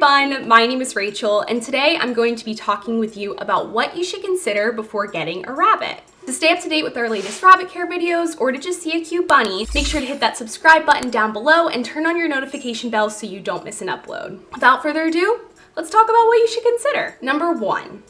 everyone, my name is Rachel, and today I'm going to be talking with you about what you should consider before getting a rabbit. To stay up to date with our latest rabbit care videos or to just see a cute bunny, make sure to hit that subscribe button down below and turn on your notification bell so you don't miss an upload. Without further ado, let's talk about what you should consider. Number 1.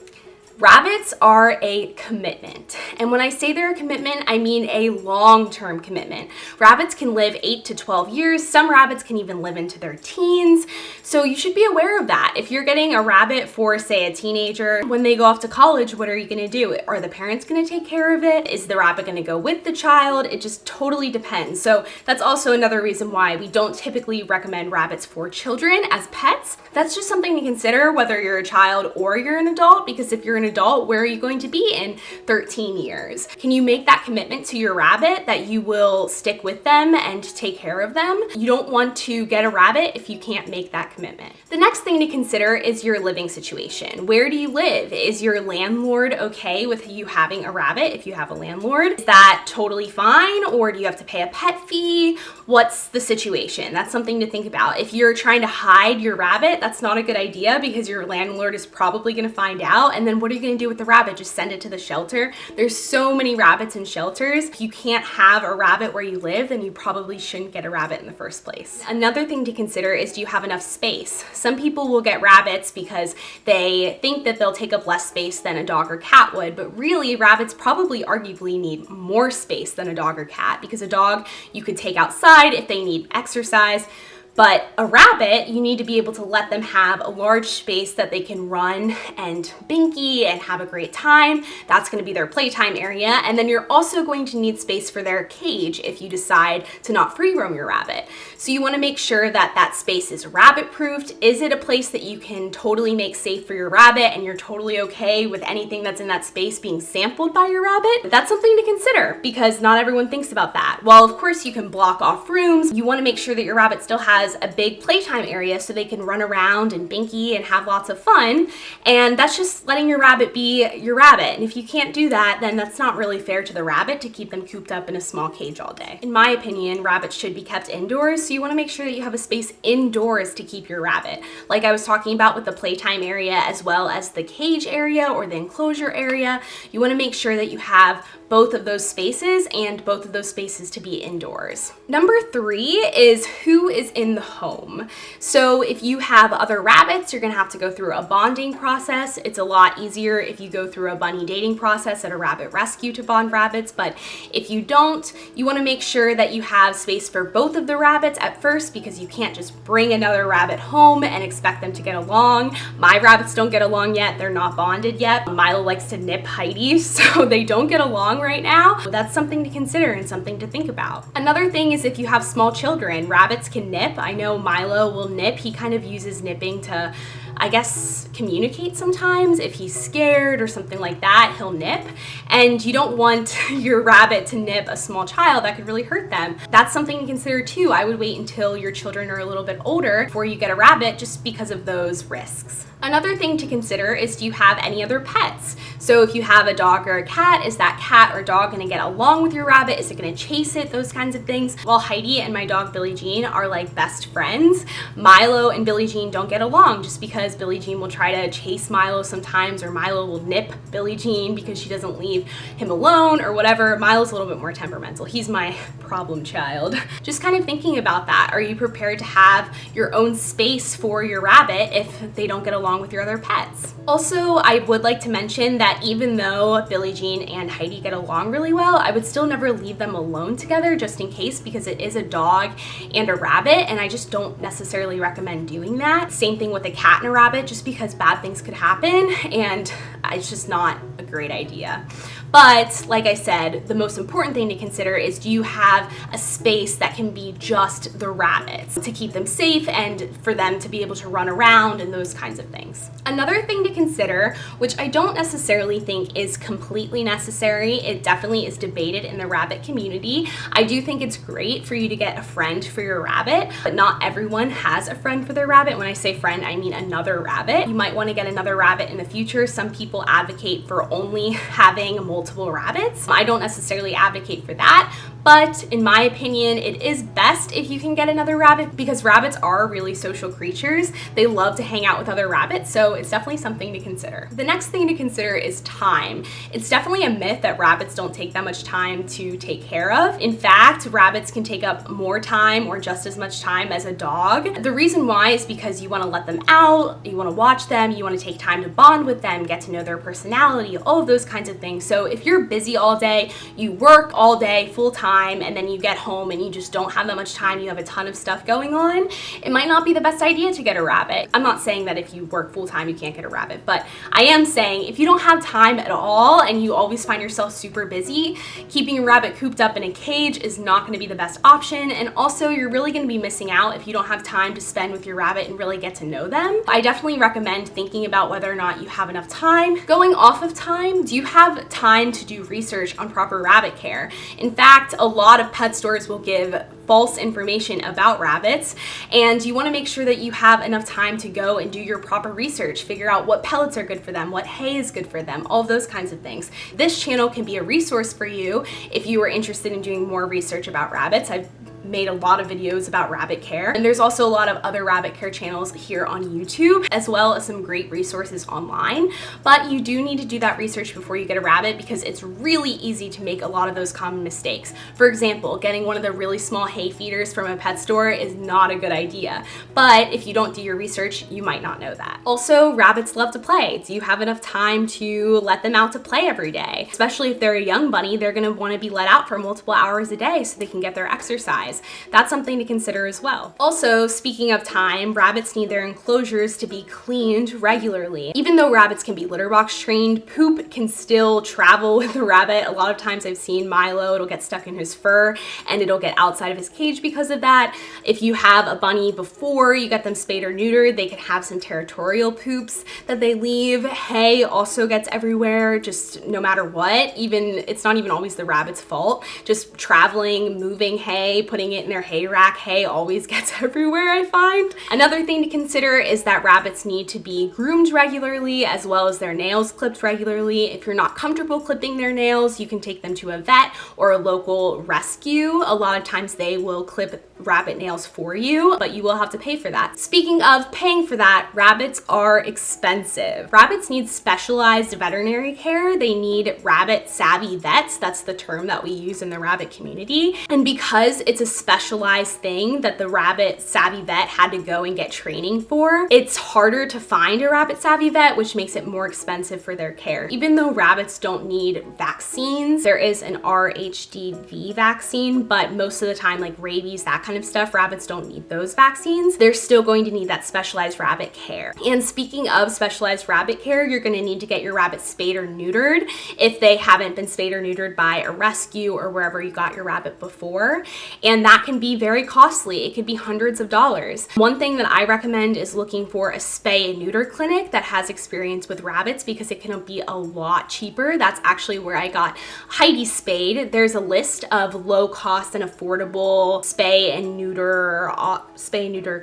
Rabbits are a commitment. And when I say they're a commitment, I mean a long-term commitment. Rabbits can live 8 to 12 years. Some rabbits can even live into their teens. So you should be aware of that. If you're getting a rabbit for, say, a teenager, when they go off to college, what are you gonna do? Are the parents gonna take care of it? Is the rabbit gonna go with the child? It just totally depends. So that's also another reason why we don't typically recommend rabbits for children as pets. That's just something to consider whether you're a child or you're an adult, because if you're an adult, where are you going to be in 13 years? Can you make that commitment to your rabbit that you will stick with them and take care of them? You don't want to get a rabbit if you can't make that commitment. The next thing to consider is your living situation. Where do you live? Is your landlord okay with you having a rabbit if you have a landlord? Is that totally fine, or do you have to pay a pet fee? What's the situation? That's something to think about. If you're trying to hide your rabbit, that's not a good idea because your landlord is probably going to find out, and then what are you going to do with the rabbit? Just send it to the shelter? There's so many rabbits in shelters. If you can't have a rabbit where you live, then you probably shouldn't get a rabbit in the first place. Another thing to consider is, do you have enough space? Some people will get rabbits because they think that they'll take up less space than a dog or cat would, but really rabbits probably arguably need more space than a dog or cat, because a dog you could take outside if they need exercise. But a rabbit, you need to be able to let them have a large space that they can run and binky and have a great time. That's going to be their playtime area. And then you're also going to need space for their cage if you decide to not free roam your rabbit. So you want to make sure that that space is rabbit proofed. Is it a place that you can totally make safe for your rabbit and you're totally okay with anything that's in that space being sampled by your rabbit? That's something to consider because not everyone thinks about that. While of course you can block off rooms, you want to make sure that your rabbit still has a big playtime area so they can run around and binky and have lots of fun. And that's just letting your rabbit be your rabbit. And if you can't do that, then that's not really fair to the rabbit to keep them cooped up in a small cage all day. In my opinion, rabbits should be kept indoors, so you want to make sure that you have a space indoors to keep your rabbit. Like I was talking about with the playtime area as well as the cage area or the enclosure area, you want to make sure that you have both of those spaces and both of those spaces to be indoors. Number 3 is who is in the home. So if you have other rabbits, you're gonna have to go through a bonding process. It's a lot easier if you go through a bunny dating process at a rabbit rescue to bond rabbits, but if you don't, you wanna make sure that you have space for both of the rabbits at first, because you can't just bring another rabbit home and expect them to get along. My rabbits don't get along yet, they're not bonded yet. Milo likes to nip Heidi, so they don't get along right now. That's something to consider and something to think about. Another thing is if you have small children, rabbits can nip. I know Milo will nip. He kind of uses nipping to, I guess, communicate sometimes. If he's scared or something like that, he'll nip. And you don't want your rabbit to nip a small child. That could really hurt them. That's something to consider too. I would wait until your children are a little bit older before you get a rabbit, just because of those risks. Another thing to consider is, do you have any other pets? So if you have a dog or a cat, is that cat or dog gonna get along with your rabbit? Is it gonna chase it? Those kinds of things. While Heidi and my dog Billie Jean are like best friends, Milo and Billie Jean don't get along, just because Billie Jean will try to chase Milo sometimes, or Milo will nip Billie Jean because she doesn't leave him alone or whatever. Milo's a little bit more temperamental. He's my problem child. Just kind of thinking about that. Are you prepared to have your own space for your rabbit if they don't get along with your other pets? Also, I would like to mention that even though Billie Jean and Heidi get along really well, I would still never leave them alone together, just in case, because it is a dog and a rabbit, and I just don't necessarily recommend doing that. Same thing with a cat and a rabbit, just because bad things could happen, and it's just not a great idea. But like I said, the most important thing to consider is, do you have a space that can be just the rabbits to keep them safe and for them to be able to run around and those kinds of things. Another thing to consider, which I don't necessarily think is completely necessary, it definitely is debated in the rabbit community. I do think it's great for you to get a friend for your rabbit, but not everyone has a friend for their rabbit. When I say friend, I mean another rabbit. You might want to get another rabbit in the future. Some people advocate for only having multiple rabbits. I don't necessarily advocate for that, but in my opinion, it is best if you can get another rabbit because rabbits are really social creatures. They love to hang out with other rabbits, so it's definitely something to consider. The next thing to consider is time. It's definitely a myth that rabbits don't take that much time to take care of. In fact, rabbits can take up more time or just as much time as a dog. The reason why is because you want to let them out, you want to watch them, you want to take time to bond with them, get to know their personality, all of those kinds of things. So if you're busy all day, you work all day full time, and then you get home and you just don't have that much time, you have a ton of stuff going on, it might not be the best idea to get a rabbit. I'm not saying that if you work full time you can't get a rabbit, but I am saying if you don't have time at all and you always find yourself super busy, keeping a rabbit cooped up in a cage is not going to be the best option. And also you're really going to be missing out if you don't have time to spend with your rabbit and really get to know them. I definitely recommend thinking about whether or not you have enough time. Going off of time, do you have time to do research on proper rabbit care? In fact, a lot of pet stores will give false information about rabbits, and you want to make sure that you have enough time to go and do your proper research, figure out what pellets are good for them, what hay is good for them, all of those kinds of things. This channel can be a resource for you if you are interested in doing more research about rabbits. I've made a lot of videos about rabbit care, and there's also a lot of other rabbit care channels here on YouTube, as well as some great resources online. But you do need to do that research before you get a rabbit because it's really easy to make a lot of those common mistakes. For example, getting one of the really small hay feeders from a pet store is not a good idea, but if you don't do your research, you might not know that. Also, rabbits love to play. Do you have enough time to let them out to play every day? Especially if they're a young bunny, they're going to want to be let out for multiple hours a day so they can get their exercise. That's something to consider as well. Also, speaking of time, rabbits need their enclosures to be cleaned regularly. Even though rabbits can be litter box trained, poop can still travel with the rabbit. A lot of times I've seen Milo, it'll get stuck in his fur and it'll get outside of his cage because of that. If you have a bunny before you get them spayed or neutered, they can have some territorial poops that they leave. Hay also gets everywhere, just no matter what. It's not even always the rabbit's fault. Just traveling, moving hay, putting it in their hay rack, hay always gets everywhere, I find. Another thing to consider is that rabbits need to be groomed regularly as well as their nails clipped regularly. If you're not comfortable clipping their nails, you can take them to a vet or a local rescue. A lot of times they will clip rabbit nails for you, but you will have to pay for that. Speaking of paying for that, rabbits are expensive. Rabbits need specialized veterinary care. They need rabbit savvy vets. That's the term that we use in the rabbit community. And because it's a specialized thing that the rabbit savvy vet had to go and get training for, it's harder to find a rabbit savvy vet, which makes it more expensive for their care. Even though rabbits don't need vaccines, there is an RHDV vaccine, but most of the time, like rabies, that kind of stuff, rabbits don't need those vaccines. They're still going to need that specialized rabbit care. And speaking of specialized rabbit care, you're going to need to get your rabbit spayed or neutered if they haven't been spayed or neutered by a rescue or wherever you got your rabbit before. And that can be very costly. It could be hundreds of dollars. One thing that I recommend is looking for a spay and neuter clinic that has experience with rabbits because it can be a lot cheaper. That's actually where I got Heidi spayed. There's a list of low cost and affordable spay and neuter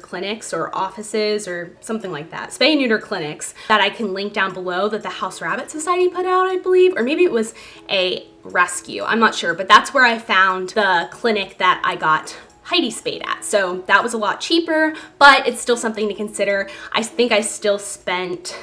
clinics or offices or something like that. Spay and neuter clinics that I can link down below that the House Rabbit Society put out, I believe, or maybe it was a rescue. I'm not sure, but that's where I found the clinic that I got Heidi spayed at. So that was a lot cheaper, but it's still something to consider. I think I still spent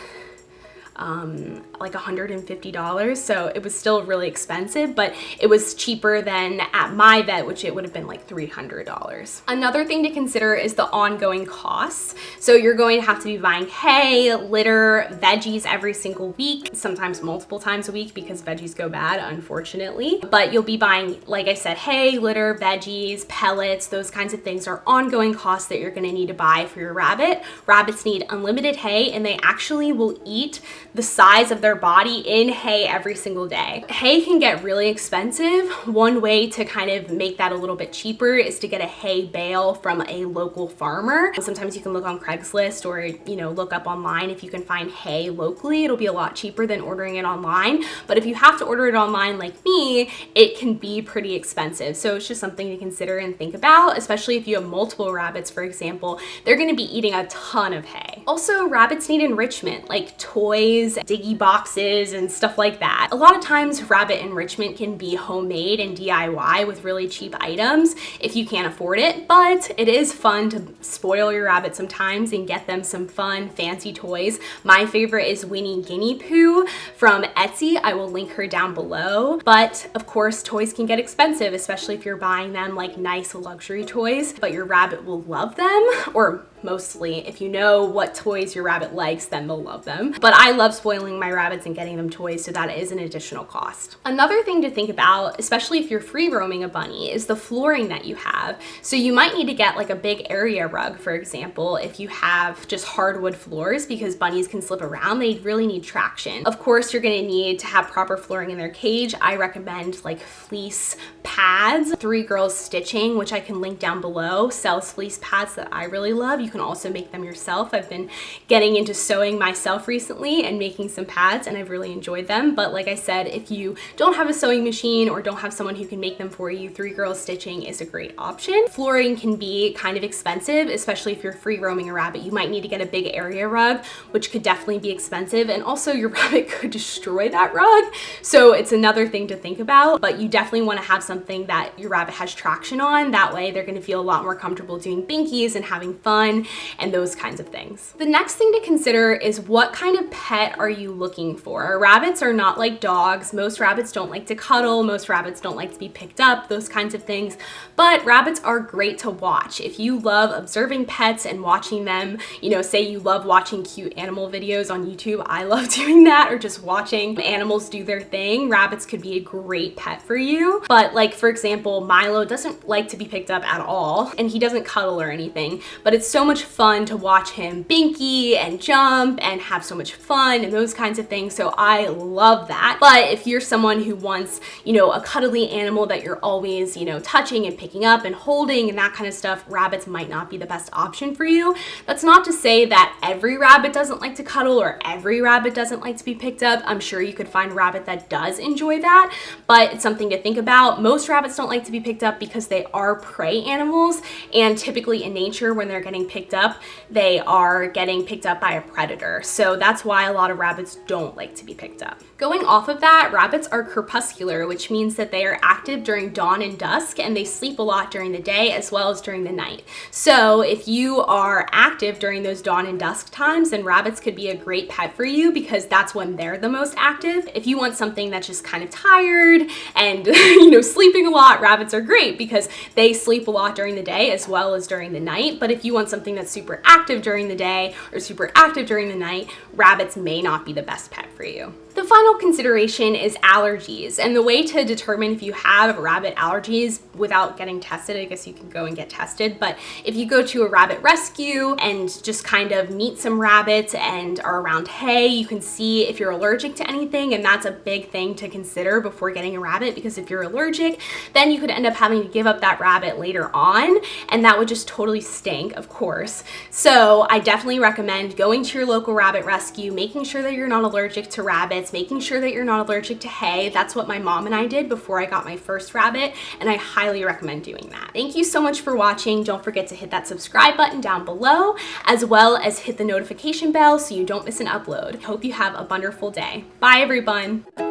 like $150, so it was still really expensive, but it was cheaper than at my vet, which it would have been like $300. Another thing to consider is the ongoing costs. So you're going to have to be buying hay, litter, veggies every single week, sometimes multiple times a week because veggies go bad, unfortunately. But you'll be buying, like I said, hay, litter, veggies, pellets, those kinds of things are ongoing costs that you're going to need to buy for your rabbit. Rabbits need unlimited hay, and they actually will eat the size of their body in hay every single day. Hay can get really expensive. One way to kind of make that a little bit cheaper is to get a hay bale from a local farmer. Sometimes you can look on Craigslist or, you know, look up online if you can find hay locally. It'll be a lot cheaper than ordering it online. But if you have to order it online like me, it can be pretty expensive. So it's just something to consider and think about, especially if you have multiple rabbits, for example. They're going to be eating a ton of hay. Also, rabbits need enrichment, like toys, toys, diggy boxes, and stuff like that. A lot of times rabbit enrichment can be homemade and DIY with really cheap items if you can't afford it, but it is fun to spoil your rabbit sometimes and get them some fun, fancy toys. My favorite is Winnie Guinea Pooh from Etsy. I will link her down below. But of course, toys can get expensive, especially if you're buying them like nice luxury toys, but your rabbit will love them, or mostly if you know what toys your rabbit likes, then they'll love them. But I love spoiling my rabbits and getting them toys, so that is an additional cost. Another thing to think about, especially if you're free roaming a bunny, is the flooring that you have. So you might need to get like a big area rug, for example, if you have just hardwood floors, because bunnies can slip around. They really need traction. Of course, you're gonna need to have proper flooring in their cage. I recommend like fleece pads. 3 Girls Stitching, which I can link down below, sells fleece pads that I really love. You can also make them yourself. I've been getting into sewing myself recently and making some pads, and I've really enjoyed them. But like I said, if you don't have a sewing machine or don't have someone who can make them for you, 3 Girls Stitching is a great option. Flooring can be kind of expensive, especially if you're free roaming a rabbit. You might need to get a big area rug, which could definitely be expensive, and also your rabbit could destroy that rug. So it's another thing to think about, but you definitely want to have something that your rabbit has traction on. That way they're going to feel a lot more comfortable doing binkies and having fun and those kinds of things. The next thing to consider is what kind of pet are you looking for? Rabbits are not like dogs. Most rabbits don't like to cuddle. Most rabbits don't like to be picked up, those kinds of things. But rabbits are great to watch. If you love observing pets and watching them, you know, say you love watching cute animal videos on YouTube, I love doing that, or just watching animals do their thing, rabbits could be a great pet for you. But like, for example, Milo doesn't like to be picked up at all, and he doesn't cuddle or anything, but it's so much fun to watch him binky and jump and have so much fun and those kinds of things. So I love that. But if you're someone who wants, you know, a cuddly animal that you're always, you know, touching and picking up and holding and that kind of stuff, rabbits might not be the best option for you. That's not to say that every rabbit doesn't like to cuddle or every rabbit doesn't like to be picked up. I'm sure you could find a rabbit that does enjoy that, but it's something to think about. Most rabbits don't like to be picked up because they are prey animals, and typically in nature when they're getting picked up, they are getting picked up by a predator. So that's why a lot of rabbits don't like to be picked up. Going off of that, rabbits are crepuscular, which means that they are active during dawn and dusk, and they sleep a lot during the day as well as during the night. So if you are active during those dawn and dusk times, then rabbits could be a great pet for you because that's when they're the most active. If you want something that's just kind of tired and you know, sleeping a lot, rabbits are great because they sleep a lot during the day as well as during the night. But if you want something that's super active during the day or super active during the night, rabbits may not be the best pet for you. The final consideration is allergies, and the way to determine if you have rabbit allergies without getting tested, I guess you can go and get tested, but if you go to a rabbit rescue and just kind of meet some rabbits and are around hay, you can see if you're allergic to anything, and that's a big thing to consider before getting a rabbit, because if you're allergic, then you could end up having to give up that rabbit later on, and that would just totally stink, of course. So I definitely recommend going to your local rabbit rescue, making sure that you're not allergic to rabbits, making sure that you're not allergic to hay. That's what my mom and I did before I got my first rabbit, and I highly recommend doing that. Thank you so much for watching. Don't forget to hit that subscribe button down below, as well as hit the notification bell so you don't miss an upload. Hope you have a wonderful day. Bye, everyone.